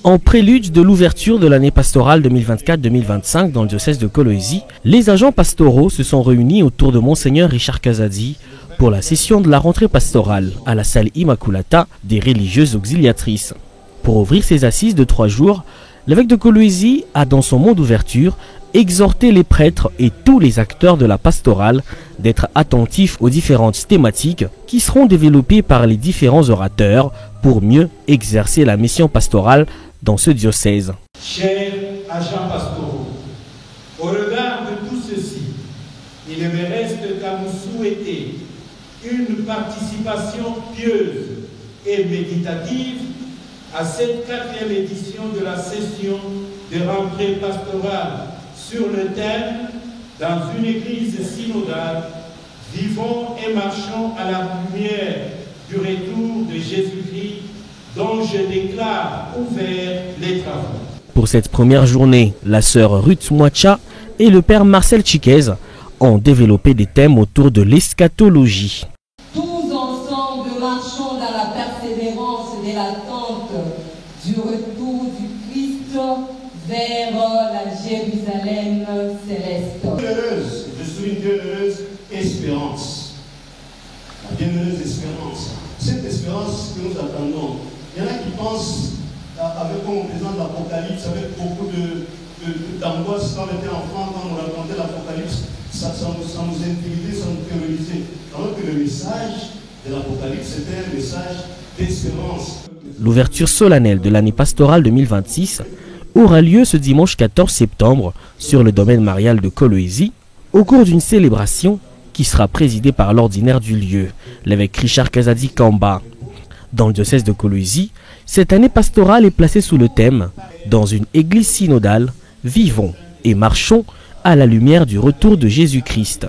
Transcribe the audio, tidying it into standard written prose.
En prélude de l'ouverture de l'année pastorale 2024-2025 dans le diocèse de Kolwezi, les agents pastoraux se sont réunis autour de Monseigneur Richard Kazadi pour la session de la rentrée pastorale à la salle Immaculata des religieuses auxiliatrices. Pour ouvrir ces assises de 3 jours, l'évêque de Kolwezi a dans son mot d'ouverture exhorté les prêtres et tous les acteurs de la pastorale d'être attentifs aux différentes thématiques qui seront développées par les différents orateurs pour mieux exercer la mission pastorale dans ce diocèse. Chers agents pastoraux, au regard de tout ceci, il ne me reste qu'à vous souhaiter une participation pieuse et méditative à cette 4e édition de la session de rentrée pastorale sur le thème « Dans une église synodale, vivons et marchons à la lumière du retour de Jésus-Christ dont je déclare ouvert les travaux ». Pour cette première journée, la sœur Ruth Mouacha et le père Marcel Chiquez ont développé des thèmes autour de l'eschatologie. Tous ensemble marchons dans la persévérance de l'attente du retour du Christ vers la Jérusalem céleste. Bienheureuse, je suis une bienheureuse espérance. La bienheureuse espérance. Cette espérance que nous attendons, il y en a qui pensent, avec comme président de l'Apocalypse, avec beaucoup d'angoisse quand on était enfant, quand on racontait l'Apocalypse, ça nous intimidait, ça nous terrorisait. Alors que le message de l'Apocalypse, c'était un message d'espérance. L'ouverture solennelle de l'année pastorale 2026 aura lieu ce dimanche 14 septembre sur le domaine marial de Kolwezi, au cours d'une célébration qui sera présidée par l'ordinaire du lieu, l'évêque Richard Kazadi Kamba. Dans le diocèse de Kolwezi, cette année pastorale est placée sous le thème « Dans une église synodale, vivons et marchons à la lumière du retour de Jésus-Christ ».